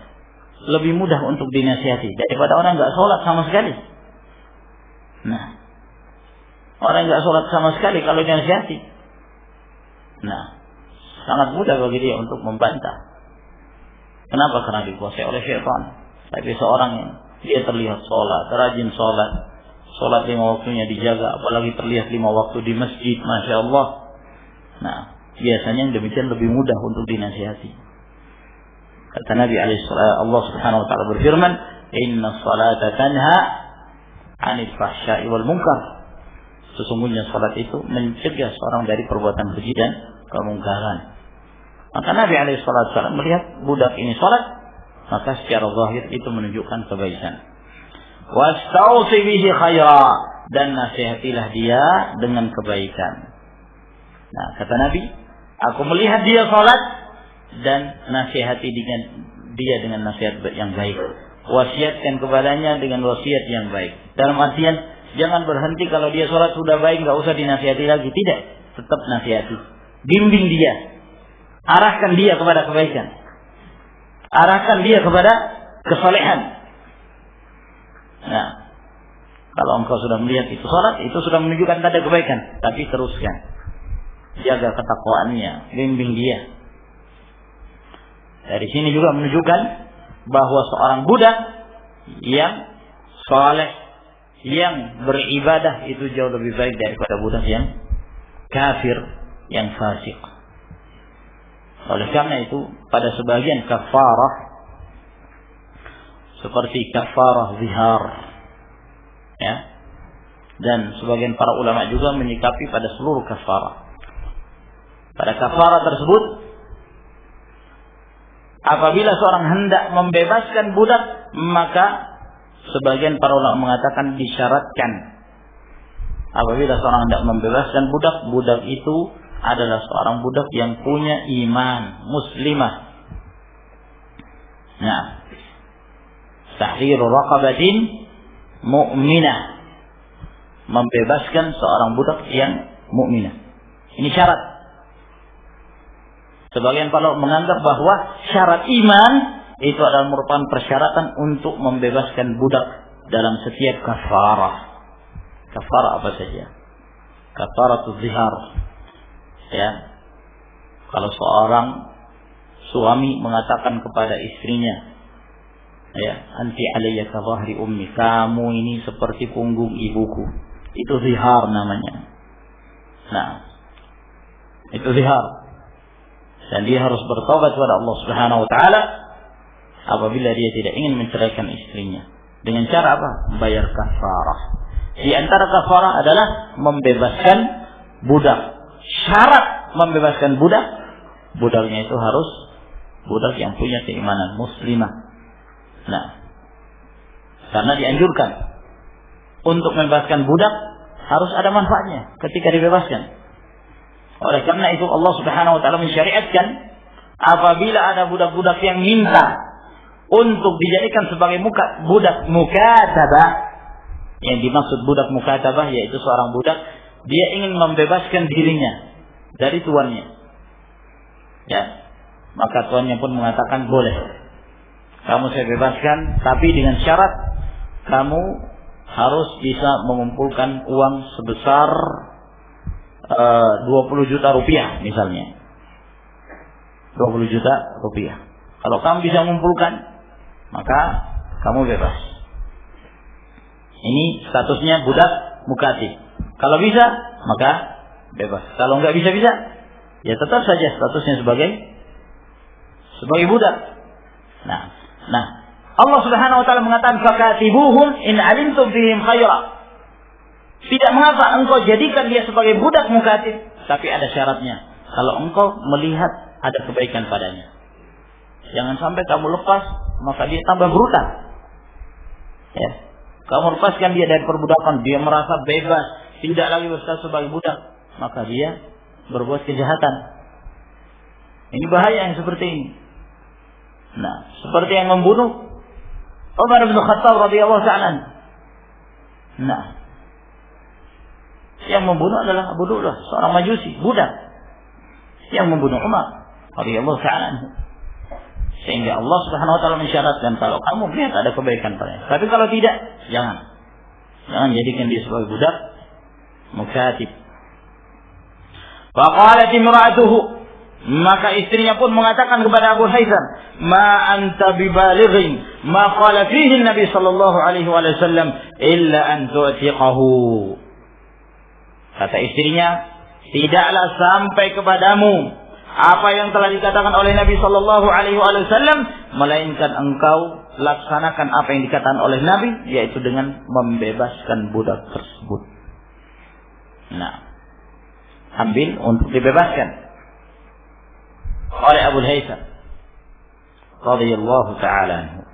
S1: lebih mudah untuk dinasihati daripada orang nggak sholat sama sekali. Nah, orang nggak sholat sama sekali kalau dinasihati, nah, sangat mudah bagi dia untuk membantah. Kenapa? Karena dikuasai oleh syaitan. Tapi seorang yang dia terlihat sholat, rajin sholat 5 waktunya dijaga, apalagi terlihat 5 waktu di masjid, masya Allah. Nah, biasanya yang demikian lebih mudah untuk dinasihati. Kata Nabi Allah Subhanahu wa taala berfirman, "Inna sholata tanha 'anil fahsya'i wal munkar." Sesungguhnya salat itu mencegah seorang dari perbuatan keji dan kemungkaran. Maka Nabi alaihi wasallam melihat budak ini salat, maka secara zahir itu menunjukkan kebaikan. Wastausi bihi khaira, dan nasihatilah dia dengan kebaikan. Nah, kata Nabi, aku melihat dia salat dan nasihati dia dengan nasihat yang baik. Wasiatkan kepadanya dengan wasiat yang baik. Dalam artian, jangan berhenti kalau dia sholat sudah baik, nggak usah dinasihati lagi. Tidak, tetap nasihati. Bimbing dia, arahkan dia kepada kebaikan, arahkan dia kepada kesolehan. Nah, kalau engkau sudah melihat itu sholat, itu sudah menunjukkan tanda kebaikan. Tapi teruskan, jaga ketakwaannya, bimbing dia. Dari sini juga menunjukkan bahwa seorang budak yang saleh, yang beribadah itu jauh lebih baik daripada budak yang kafir, yang fasik. Oleh karena itu, pada sebagian kafarah seperti kafarah zihar, ya, dan sebagian para ulama juga menyikapi pada seluruh kafarah. Pada kafarah tersebut, apabila seorang hendak membebaskan budak, maka sebagian para ulama mengatakan disyaratkan apabila seorang hendak membebaskan budak, budak itu adalah seorang budak yang punya iman, muslimah. Nah, tahriru raqabatin mu'minah, membebaskan seorang budak yang mukminah. Ini syarat. Sebagian para ulama menganggap bahwa syarat iman itu adalah merupakan persyaratan untuk membebaskan budak dalam setiap kafarah. Kafarah apa saja? Kafaratul zihar. Ya. Kalau seorang suami mengatakan kepada istrinya, ya, anti alayya ka dhahri ummi, kamu ini seperti punggung ibuku. Itu zihar namanya. Nah, itu zihar. Dan dia harus bertobat kepada Allah Subhanahu wa taala apabila dia tidak ingin menceraikan istrinya. Dengan cara apa? Membayar kafarah. Di antara kafarah adalah membebaskan budak. Syarat membebaskan budak, budaknya itu harus budak yang punya keimanan muslimah. Nah, karena dianjurkan untuk membebaskan budak harus ada manfaatnya ketika dibebaskan. Oleh karena itu Allah Subhanahu wa taala mensyariatkan apabila ada budak-budak yang minta untuk dijadikan sebagai budak mukatabah. Yang dimaksud budak mukatabah yaitu seorang budak dia ingin membebaskan dirinya dari tuannya. Ya, maka tuannya pun mengatakan boleh. Kamu saya bebaskan, tapi dengan syarat kamu harus bisa mengumpulkan uang sebesar 20 juta rupiah misalnya. 20 juta rupiah. Kalau kamu bisa mengumpulkan, maka kamu bebas. Ini statusnya budak mukatib. Kalau bisa, maka bebas. Kalau nggak bisa, ya tetap saja statusnya sebagai budak. Nah, Allah Subhanahu wa taala mengatakan fakatibuhum in alimtum fihim khaira. Tidak mengapa engkau jadikan dia sebagai budak mukatib, tapi ada syaratnya. Kalau engkau melihat ada kebaikan padanya. Jangan sampai kamu lepas, maka dia tambah berutang. Ya. Kamu lepaskan dia dari perbudakan, dia merasa bebas, tidak lagi berstatus sebagai budak, maka dia berbuat kejahatan. Ini bahaya yang seperti ini. Nah, seperti yang membunuh Umar bin Khattab radhiyallahu ta'ala. Nah, yang membunuh adalah Abu Du'lah, seorang Majusi, budak. Yang membunuh Umar radhiyallahu ta'ala. Sehingga Allah Subhanahu wa taala mensyaratkan kalau kamu lihat ada kebaikan padanya. Tapi kalau tidak, jangan jadikan dia sebagai budak mukatib. Faqalat imra'atuhu, maka istrinya pun mengatakan kepada Abu Haytham, ma anta bibalighin ma qala fihi Nabi sallallahu alaihi wasallam illa an tu'tiqahu. Kata istrinya, tidaklah sampai kepadamu apa yang telah dikatakan oleh Nabi sallallahu alaihi wasallam, melainkan engkau laksanakan apa yang dikatakan oleh Nabi, yaitu dengan membebaskan budak tersebut. Nah, ambil untuk dibebaskan oleh Abu Haytham radhiyallahu ta'ala.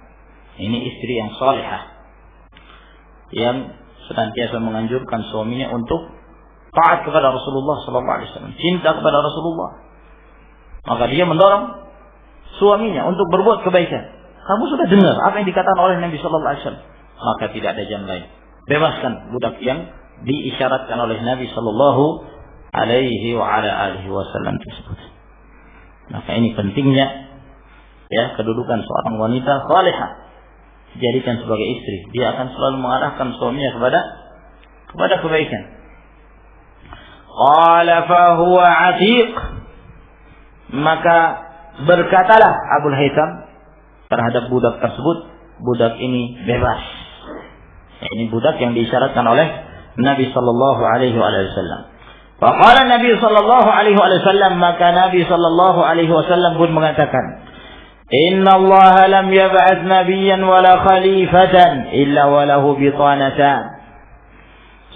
S1: Ini istri yang salihah yang senantiasa menganjurkan suaminya untuk taat kepada Rasulullah sallallahu alaihi wasallam, cinta kepada Rasulullah. Maka dia mendorong suaminya untuk berbuat kebaikan. Kamu sudah dengar apa yang dikatakan oleh Nabi sallallahu alaihi wasallam, maka tidak ada jalan lain. Bebaskan budak yang diisyaratkan oleh Nabi sallallahu alaihi wasallam tersebut. Maka ini pentingnya ya kedudukan seorang wanita salihah. Jadikan sebagai istri, dia akan selalu mengarahkan suaminya kepada kebaikan. Qala fa huwa atiq. Maka berkatalah Abu Haytham terhadap budak tersebut, budak ini bebas. Ini budak yang diisyaratkan oleh Nabi sallallahu alaihi wasallam. Faqala Nabi sallallahu alaihi wasallam, maka Nabi sallallahu alaihi wasallam pun mengatakan, "Inna Allah lam yab'ats nabiyyan wala khalifatan illa walahu bitanatan."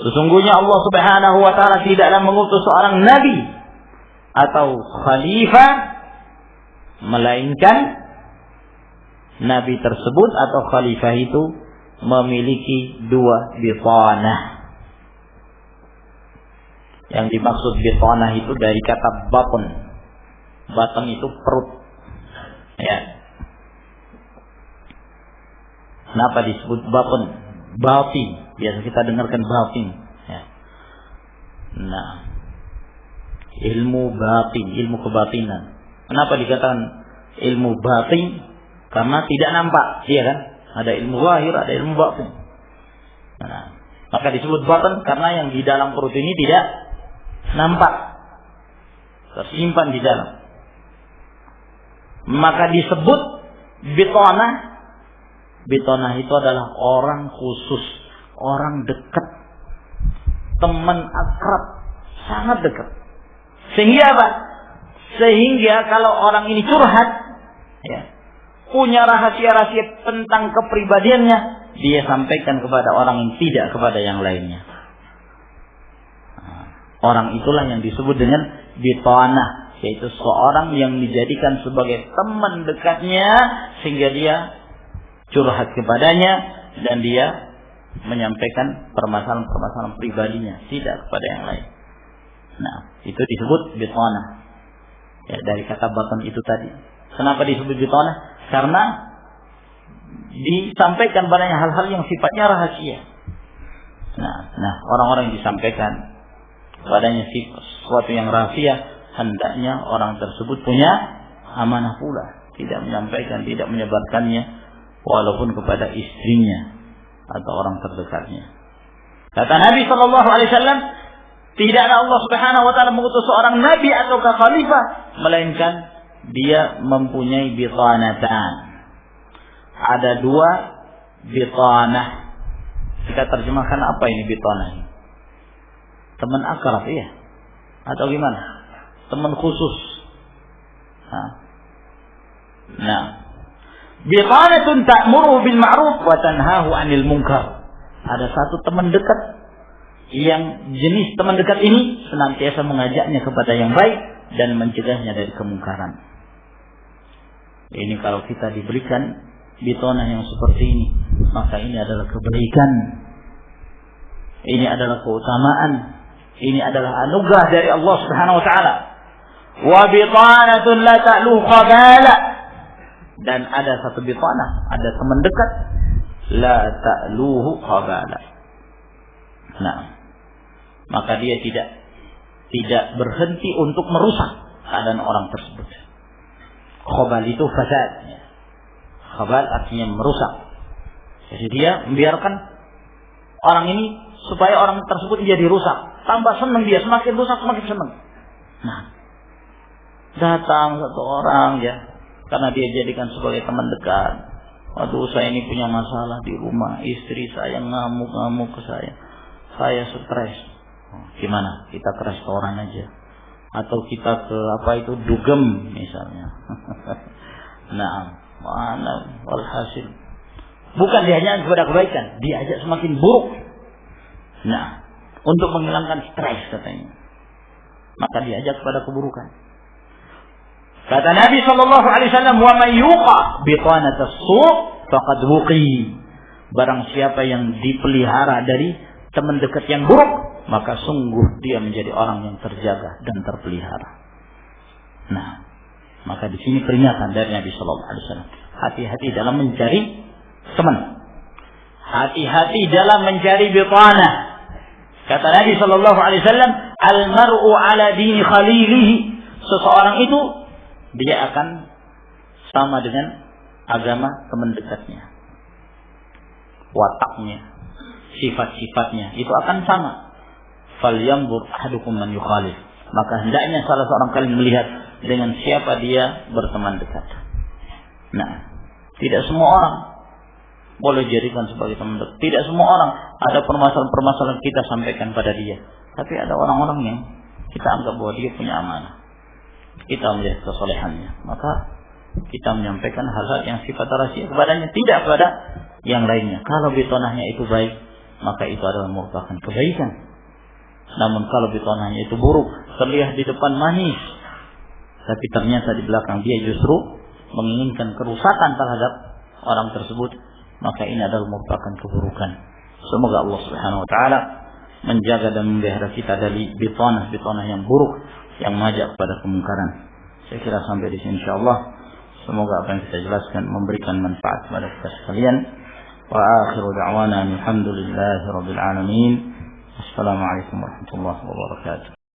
S1: Sesungguhnya Allah Subhanahu wa taala tidaklah mengutus seorang nabi atau khalifah, melainkan nabi tersebut atau khalifah itu memiliki dua bitanah. Yang dimaksud bitanah itu dari kata batn. Batn itu perut. Ya. Kenapa disebut batn? Batin. Biasa kita dengarkan batin. Ya. Nah, ilmu batin, ilmu kebatinan. Kenapa dikatakan ilmu batin? Karena tidak nampak, iya kan? Ada ilmu zahir, ada ilmu batin. Nah, maka disebut batin karena yang di dalam perut ini tidak nampak, tersimpan di dalam. maka disebut bitanah. Bitanah itu adalah orang khusus, orang dekat, teman akrab, sangat dekat. Sehingga apa? Sehingga kalau orang ini curhat, ya, punya rahasia-rahasia tentang kepribadiannya, dia sampaikan kepada orang yang tidak kepada yang lainnya. Orang itulah yang disebut dengan bitanah, yaitu seorang yang dijadikan sebagai teman dekatnya sehingga dia curhat kepadanya dan dia menyampaikan permasalahan-permasalahan pribadinya, tidak kepada yang lain. Nah, itu disebut bitanah. Ya, dari kata batan itu tadi. Kenapa disebut bitanah? Karena disampaikan padanya hal-hal yang sifatnya rahasia. Nah, orang-orang yang disampaikan padanya sesuatu yang rahasia, hendaknya orang tersebut punya amanah pula, tidak menyampaikan, tidak menyebarkannya walaupun kepada istrinya atau orang terdekatnya. Kata Nabi sallallahu alaihi wasallam, tidaklah Allah Subhanahu wa taala mengutus seorang nabi atau khalifah melainkan dia mempunyai bitanatan. Ada dua bitanah. Kita terjemahkan apa ini bitanah? Teman akrab, ya? Atau gimana? Teman khusus. Nah, bitanatun ta'muru bil ma'ruf wa tanhahu 'anil munkar. Ada satu teman dekat yang jenis teman dekat ini senantiasa mengajaknya kepada yang baik dan mencegahnya dari kemungkaran. Ini kalau kita diberikan bitanah yang seperti ini, maka ini adalah kebaikan. Ini adalah keutamaan. Ini adalah anugerah dari Allah Subhanahu wa taala. Wa bitanatun la ta'lu khabala. Dan ada satu bitanah, ada teman dekat, la ta'luhu khabala. Nah, maka dia tidak berhenti untuk merusak keadaan orang tersebut. Khabal itu fasad. Khabal artinya merusak. Jadi dia membiarkan orang ini supaya orang tersebut jadi rusak. Tambah senang dia, semakin rusak semakin senang. Nah, datang satu orang, ya, karena dia jadikan sebagai teman dekat. Waduh, saya ini punya masalah di rumah, istri saya ngamuk-ngamuk ke saya. Saya stres. Gimana? Kita ke restoran aja, atau kita ke dugem misalnya. Nah, mana walhasil. Bukan diajak kepada kebaikan, diajak semakin buruk. Nah, untuk menghilangkan stres katanya, maka diajak kepada keburukan. Kata Nabi sallallahu alaihi wasallam, "Wa may yuqa bitanatas su' faqad wuqi." Barang siapa yang dipelihara dari teman dekat yang buruk, maka sungguh dia menjadi orang yang terjaga dan terpelihara. Nah, maka di sini peringatan dari Nabi sallallahu alaihi wasallam. Hati-hati dalam mencari teman. Hati-hati dalam mencari bitanah. Kata Nabi sallallahu alaihi wasallam, "Al-mar'u 'ala dini khalilihi." Seseorang itu dia akan sama dengan agama teman dekatnya. Wataknya, sifat-sifatnya itu akan sama. Falyanzur ahadukum man yukhalif. Maka hendaknya salah seorang kalian melihat dengan siapa dia berteman dekat. Nah, tidak semua orang boleh jadikan sebagai teman dekat. Tidak semua orang ada permasalahan-permasalahan kita sampaikan pada dia. Tapi ada orang-orang yang kita anggap bahwa dia punya amanah. Kita melihat kesolehannya, maka kita menyampaikan hal-hal yang sifat rahasia kepadanya, tidak kepada yang lainnya. Kalau bitanahnya itu baik, maka itu adalah merupakan kebaikan. Namun kalau bitanahnya itu buruk, terlihat di depan manis, tapi ternyata di belakang dia justru menginginkan kerusakan terhadap orang tersebut, maka ini adalah merupakan keburukan. Semoga Allah Subhanahu wa taala menjaga dan memelihara kita dari bitanah-bitanah yang buruk yang mengajak kepada kemungkaran. Saya kira sampai di sini insyaallah. Semoga apa yang kita jelaskan memberikan manfaat kepada kita sekalian. Wa akhiru da'wana alhamdulillahirabbil alamin. Assalamualaikum warahmatullahi wabarakatuh.